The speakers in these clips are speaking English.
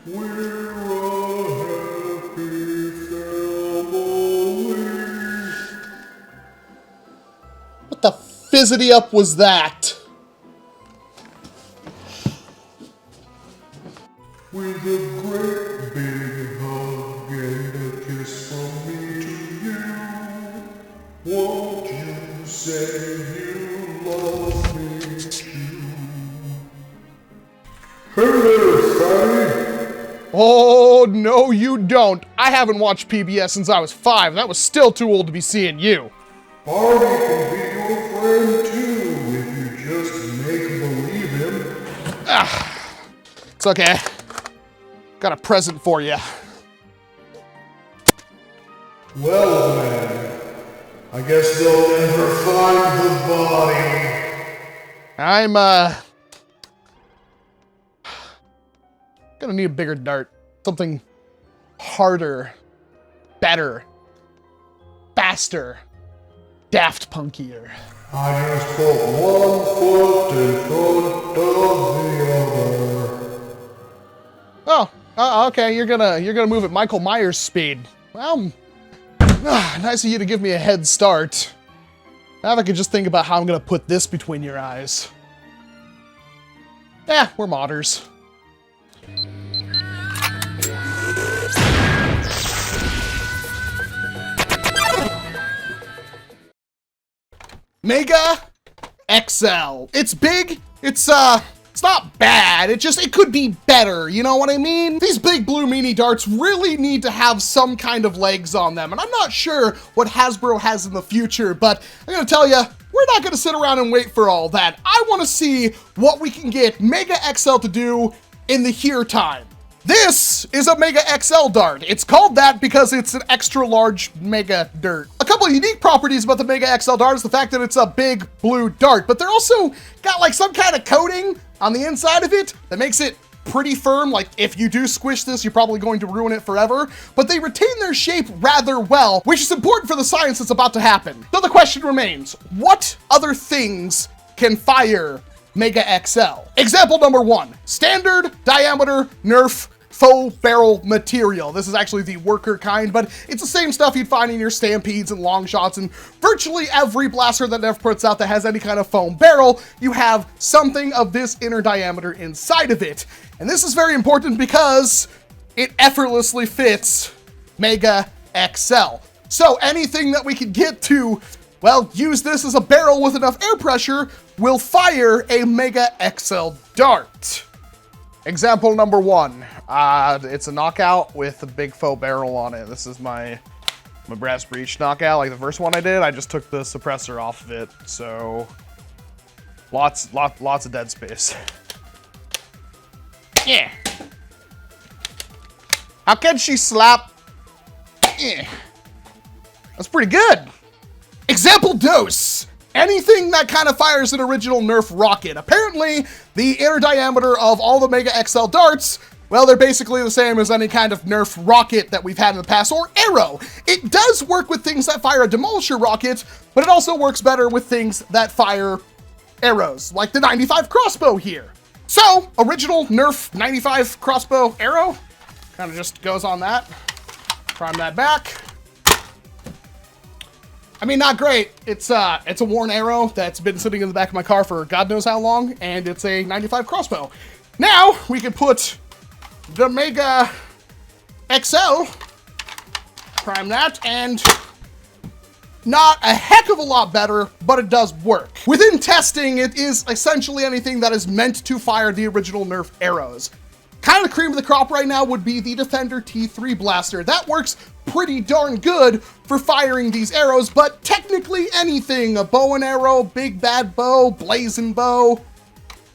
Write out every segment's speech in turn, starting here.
We're a happy family. What the fizzity up was that? With a great big hug and a kiss from me to you, won't you say you love me too? Hey there, Fatty. Oh, no you don't. I haven't watched PBS since I was 5, and I was still too old to be seeing you. Barney can be your friend too, if you just make believe him. It's okay. Got a present for you. Well then, I guess they'll never find the body. I'm, gonna need a bigger dart. Something harder, better, faster, Daft Punkier. I just put one foot in front of the other. Oh, okay, you're gonna move at Michael Myers speed. Well, nice of you to give me a head start. Now if I could just think about how I'm gonna put this between your eyes. Yeah, we're modders. Mega XL. It's big. It's not bad. It could be better. You know what I mean? These big blue meanie darts really need to have some kind of legs on them. And I'm not sure what Hasbro has in the future, but I'm gonna tell you, we're not gonna sit around and wait for all that. I wanna see what we can get Mega XL to do in the here time. This is a Mega XL dart. It's called that because it's an extra large Mega dart. A couple of unique properties about the Mega XL dart is the fact that it's a big blue dart, but they're also got like some kind of coating on the inside of it that makes it pretty firm. Like if you do squish this, you're probably going to ruin it forever, but they retain their shape rather well, which is important for the science that's about to happen. So the question remains, what other things can fire Mega XL? Example number 1, standard diameter NERF faux barrel material. This is actually the worker kind, but it's the same stuff you'd find in your Stampedes and long shots, and virtually every blaster that NERF puts out that has any kind of foam barrel, you have something of this inner diameter inside of it. And this is very important because it effortlessly fits Mega XL. So anything that we could get to, well, use this as a barrel with enough air pressure will fire a Mega XL dart. Example number 1, it's a knockout with a big faux barrel on it. This is my brass breech knockout. Like the first one I did, I just took the suppressor off of it. So lots of dead space. Yeah. How can she slap? Yeah. That's pretty good. Example dose. Anything that kind of fires an original NERF rocket. Apparently, the inner diameter of all the Mega XL darts, well, they're basically the same as any kind of NERF rocket that we've had in the past, or arrow. It does work with things that fire a demolisher rocket, but it also works better with things that fire arrows, like the 95 crossbow here. So, original NERF 95 crossbow arrow, kind of just goes on that. Prime that back. I mean, not great. It's a worn arrow that's been sitting in the back of my car for God knows how long, and it's a 95 crossbow. Now, we can put the Mega XL, prime that, and not a heck of a lot better, but it does work. Within testing, it is essentially anything that is meant to fire the original NERF arrows. Kind of the cream of the crop right now would be the Defender T3 blaster. That works pretty darn good for firing these arrows, but technically anything, a bow and arrow, big bad bow, blazing bow.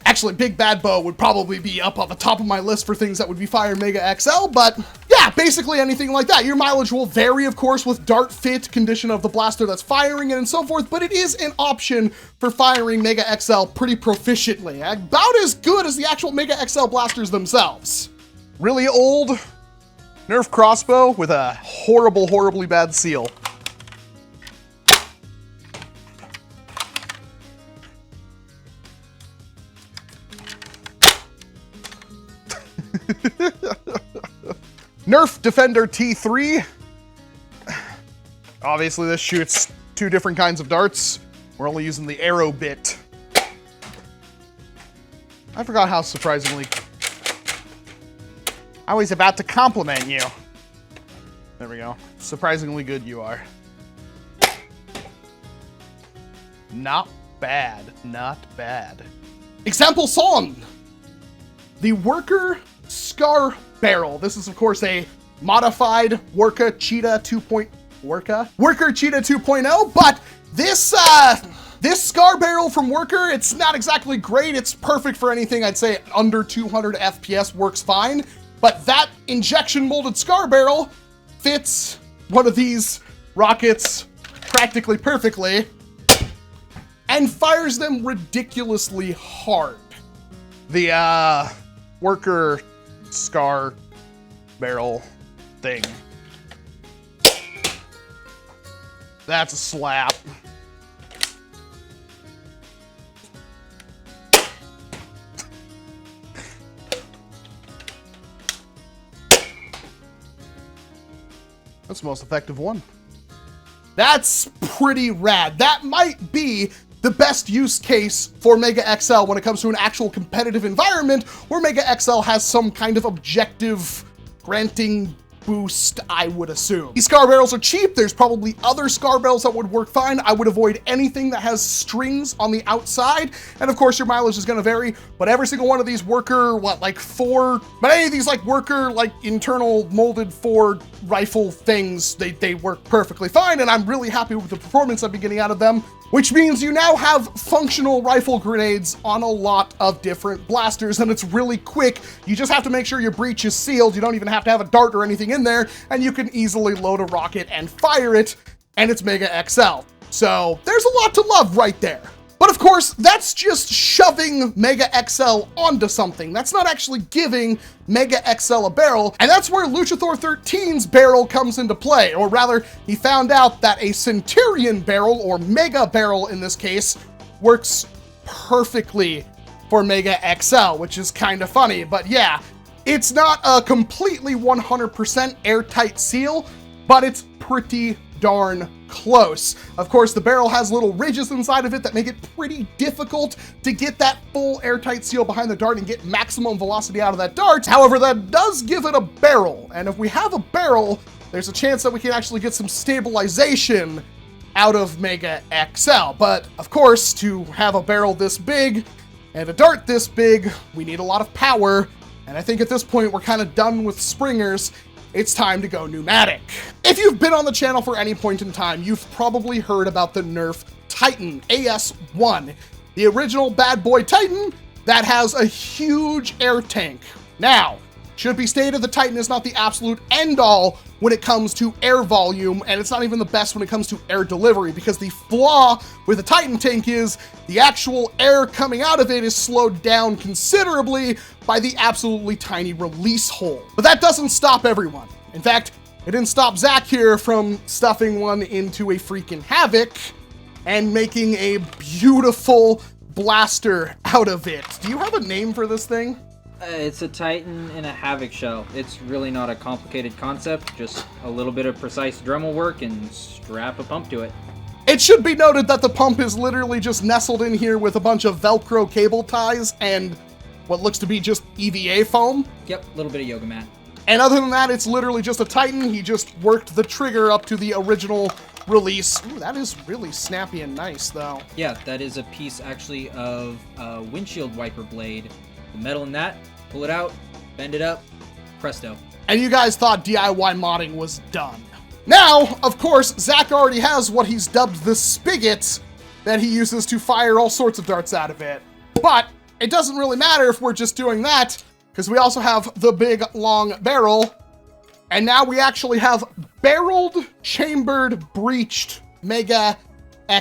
Actually, big bad bow would probably be up on the top of my list for things that would be fired Mega XL, but yeah, basically anything like that. Your mileage will vary, of course, with dart fit, condition of the blaster that's firing it, and so forth, but it is an option for firing Mega XL pretty proficiently. About as good as the actual Mega XL blasters themselves. Really old Nerf crossbow with a horribly bad seal. Nerf Defender T3. Obviously this shoots two different kinds of darts. We're only using the arrow bit. I forgot how surprisingly... I was about to compliment you. There we go. Surprisingly good you are. Not bad. Not bad. Example song. The Worker Scar Barrel. This is, of course, a modified Worker Cheetah 2.0, but this Scar Barrel from Worker, it's not exactly great. It's perfect for anything. I'd say under 200 FPS works fine, but that injection molded Scar Barrel fits one of these rockets practically perfectly and fires them ridiculously hard. The Worker Scar Barrel thing. That's a slap. That's the most effective one. That's pretty rad. That might be the best use case for Mega XL when it comes to an actual competitive environment where Mega XL has some kind of objective granting boost, I would assume. These Scar Barrels are cheap. There's probably other Scar Barrels that would work fine. I would avoid anything that has strings on the outside. And of course, your mileage is gonna vary, but every single one of these Worker, any of these like Worker, like internal molded Ford rifle things, they work perfectly fine. And I'm really happy with the performance I've been getting out of them, which means you now have functional rifle grenades on a lot of different blasters, and it's really quick. You just have to make sure your breech is sealed. You don't even have to have a dart or anything in there, and you can easily load a rocket and fire it, and it's Mega XL. So there's a lot to love right there. But of course, that's just shoving Mega XL onto something. That's not actually giving Mega XL a barrel, and that's where Luchathor 13's barrel comes into play. Or rather, he found out that a Centurion barrel, or Mega barrel in this case, works perfectly for Mega XL, which is kind of funny. But yeah, it's not a completely 100% airtight seal, but it's pretty darn close. Of course, the barrel has little ridges inside of it that make it pretty difficult to get that full airtight seal behind the dart and get maximum velocity out of that dart. However, that does give it a barrel. And if we have a barrel, there's a chance that we can actually get some stabilization out of Mega XL. But of course, to have a barrel this big and a dart this big, we need a lot of power. And I think at this point, we're kind of done with springers. It's time to go pneumatic. If you've been on the channel for any point in time, you've probably heard about the NERF Titan AS1, the original bad boy Titan that has a huge air tank. Now, should be stated, the Titan is not the absolute end all when it comes to air volume, and it's not even the best when it comes to air delivery, because the flaw with the Titan tank is the actual air coming out of it is slowed down considerably by the absolutely tiny release hole. But that doesn't stop everyone. In fact, it didn't stop Zach here from stuffing one into a freaking Havoc and making a beautiful blaster out of it. Do you have a name for this thing? It's a Titan in a Havoc shell. It's really not a complicated concept, just a little bit of precise Dremel work and strap a pump to it. It should be noted that the pump is literally just nestled in here with a bunch of Velcro cable ties and what looks to be just EVA foam. Yep, a little bit of yoga mat. And other than that, it's literally just a Titan. He just worked the trigger up to the original release. Ooh, that is really snappy and nice, though. Yeah, that is a piece actually of a windshield wiper blade. The metal in that, pull it out, bend it up, presto. And you guys thought DIY modding was done. Now, of course, Zach already has what he's dubbed the spigot that he uses to fire all sorts of darts out of it. But it doesn't really matter if we're just doing that, because we also have the big, long barrel. And now we actually have barreled, chambered, breached Mega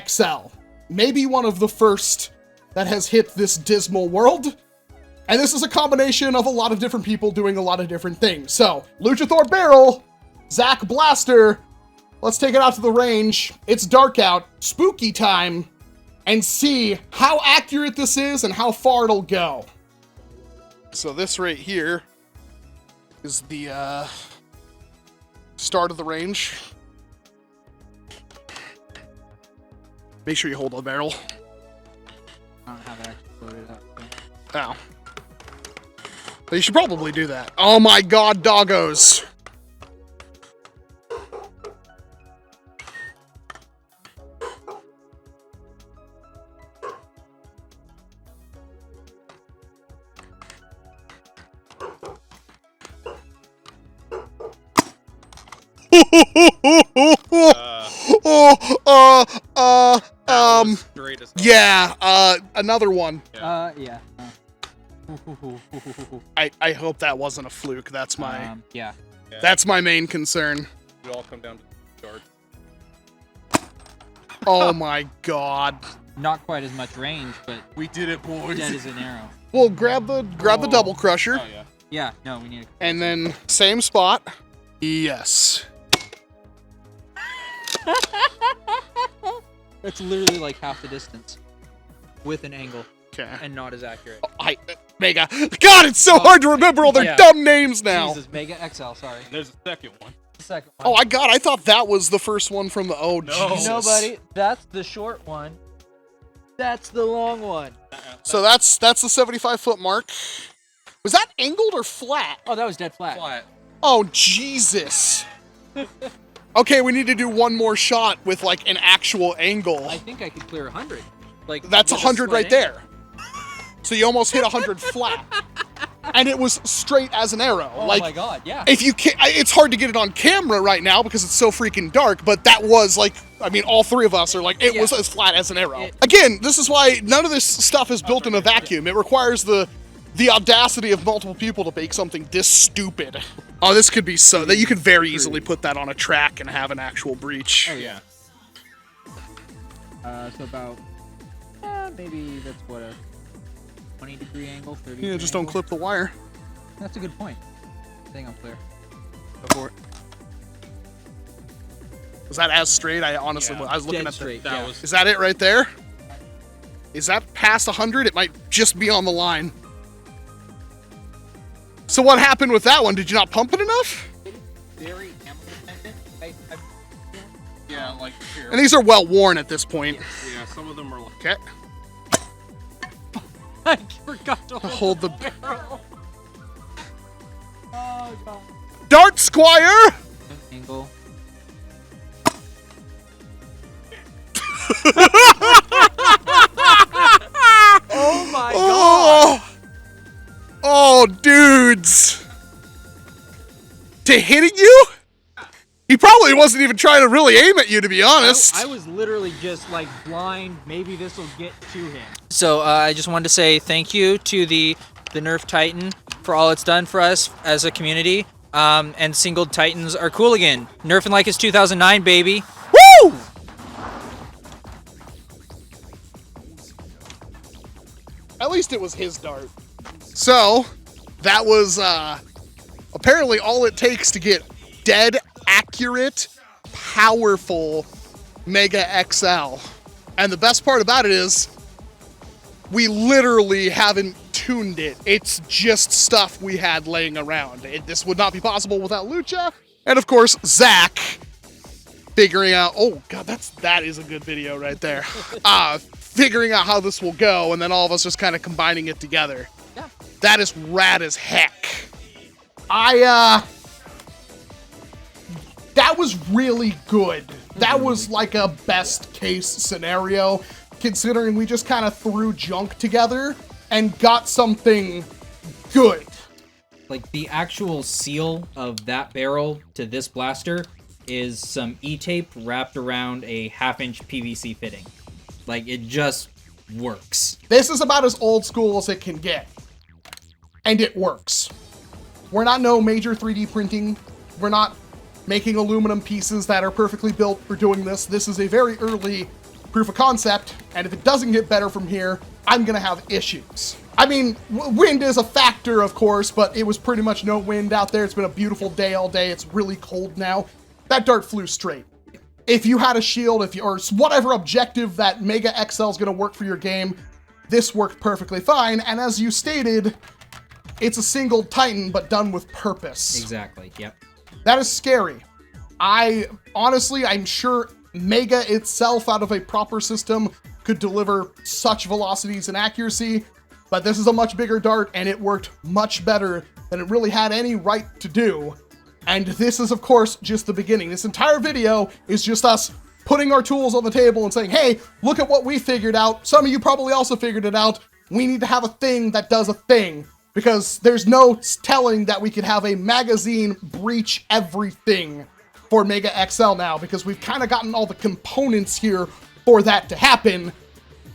XL. Maybe one of the first that has hit this dismal world. And this is a combination of a lot of different people doing a lot of different things. So, Luchasaur barrel, Zach blaster. Let's take it out to the range. It's dark out, spooky time, and see how accurate this is and how far it'll go. So this right here is the start of the range. Make sure you hold the barrel. I don't have it actually loaded up. Oh. But you should probably do that. Oh my god, doggos. Yeah, another one. Yeah. I hope that wasn't a fluke. That's my yeah. That's my main concern. We all come down to the darts. Oh my god. Not quite as much range, but We did it, boys. dead as an arrow. Well, grab the double crusher, Oh yeah. Yeah, no, we need and then same spot. Yes. It's literally like half the distance with an angle Okay. and not as accurate. Mega. God, it's so hard to remember all their yeah. dumb names now. Jesus, Mega XL, sorry. There's a second one. The second one. Oh, I thought that was the first one from the. Oh, No. Jesus. No, buddy, that's the short one. That's the long one. So that's the 75-foot mark. Was that angled or flat? Oh, that was dead flat. Flat. Oh, Jesus. Okay, we need to do one more shot with like an actual angle. I think I could clear 100. Like That's with a 100 slight right angle. there. So you almost hit 100 flat. And it was straight as an arrow. Oh like, my god, yeah. if you can't, it's hard to get it on camera right now because it's so freaking dark, but that was like, I mean, all three of us are like, it was as flat as an arrow. Again, this is why none of this stuff is built in a vacuum. It requires the audacity of multiple people to make something this stupid. Oh, this could be so, that you could very easily put that on a track and have an actual breach. Oh yeah. So about, maybe that's what, a 20-degree angle, 30 Yeah, just don't clip the wire. That's a good point. I think I'm clear. Go for it. Was that as straight? I honestly, Yeah, I was looking dead at straight. That Yeah. was. Is that it right there? Is that past 100? It might just be on the line. So what happened with that one? Did you not pump it enough? Very ammo dependent. Yeah, like here. And these are well worn at this point. Yeah, some of them are like. Okay. I forgot to Hold the barrel. Oh god. Dart Squire! Angle. Oh my god. Oh, dudes. To hitting you? He probably wasn't even trying to really aim at you, to be honest. I was literally just like blind. Maybe this will get to him. So I just wanted to say thank you to the Nerf Titan for all it's done for us as a community. And singled Titans are cool again. Nerfing like it's 2009, baby. Woo! At least it was his dart. So, that was apparently all it takes to get dead, accurate, powerful Mega XL. And the best part about it is, we literally haven't tuned it. It's just stuff we had laying around. This would not be possible without Lucha. And of course, Zach figuring out, oh god, that is a good video right there. Figuring out how this will go, and then all of us just kind of combining it together. Yeah. That is rad as heck. That was really good. That was like a best case scenario, considering we just kind of threw junk together and got something good. Like the actual seal of that barrel to this blaster is some E-tape wrapped around a 1/2-inch PVC fitting. Like, it just works. This is about as old school as it can get. And it works. We're not no major 3D printing. We're not making aluminum pieces that are perfectly built for doing this. This is a very early proof of concept, and if it doesn't get better from here, I'm gonna have issues. I mean, wind is a factor, of course, but it was pretty much no wind out there. It's been a beautiful day all day. It's really cold now. That dart flew straight. If you had a shield, or whatever objective that Mega XL is gonna work for your game, this worked perfectly fine, and as you stated, it's a single Titan, but done with purpose. Exactly, yep. That is scary. Honestly, I'm sure Mega itself, out of a proper system, could deliver such velocities and accuracy, but this is a much bigger dart, and it worked much better than it really had any right to do. And this is, of course, just the beginning. This entire video is just us putting our tools on the table and saying, hey, look at what we figured out. Some of you probably also figured it out. We need to have a thing that does a thing, because there's no telling that we could have a magazine breach everything for Mega XL now, because we've kind of gotten all the components here for that to happen.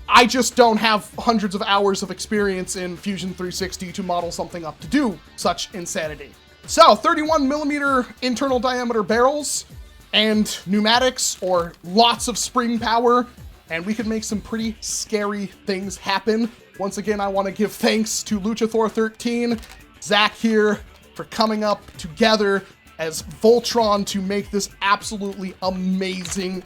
I just don't have hundreds of hours of experience in Fusion 360 to model something up to do such insanity. So 31mm internal diameter barrels and pneumatics, or lots of spring power, and we could make some pretty scary things happen. Once again, I want to give thanks to Luchathor13, Zach here, for coming up together as Voltron to make this absolutely amazing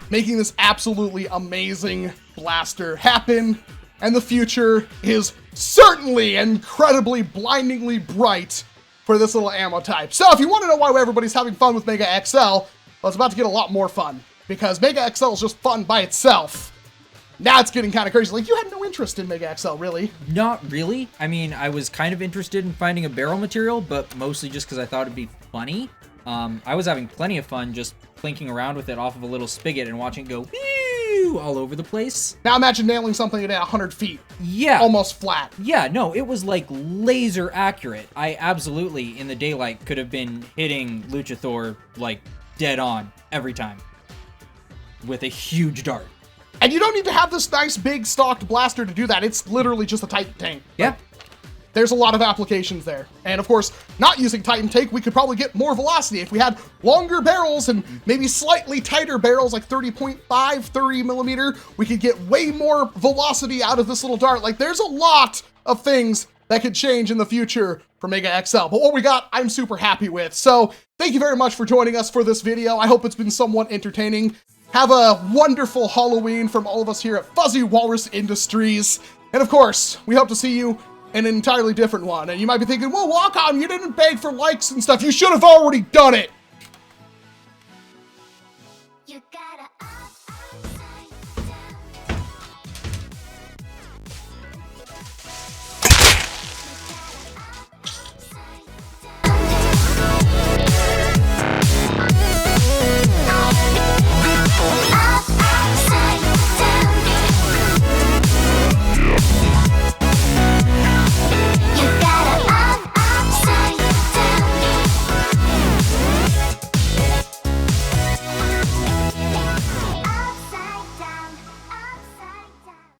making this absolutely amazing blaster happen. And the future is certainly incredibly blindingly bright for this little ammo type. So if you want to know why everybody's having fun with Mega XL, well, it's about to get a lot more fun, because Mega XL is just fun by itself. Now it's getting kind of crazy. Like, you had no interest in Mega XL, really? Not really. I mean, I was kind of interested in finding a barrel material, but mostly just because I thought it'd be funny. I was having plenty of fun just plinking around with it off of a little spigot and watching it go woo all over the place. Now imagine nailing something at 100 feet. Yeah. Almost flat. Yeah, no, it was like laser accurate. I absolutely, in the daylight, could have been hitting Luchathor like dead on every time with a huge dart. And you don't need to have this nice big stocked blaster to do that. It's literally just a Titan tank. Yeah. There's a lot of applications there. And of course, not using Titan tank, we could probably get more velocity. If we had longer barrels and maybe slightly tighter barrels, like 30.5, 30mm, we could get way more velocity out of this little dart. Like, there's a lot of things that could change in the future for Mega XL. But what we got, I'm super happy with. So thank you very much for joining us for this video. I hope it's been somewhat entertaining. Have a wonderful Halloween from all of us here at Fuzzy Walrus Industries. And of course, we hope to see you in an entirely different one. And you might be thinking, well, Walcom, you didn't beg for likes and stuff. You should have already done it.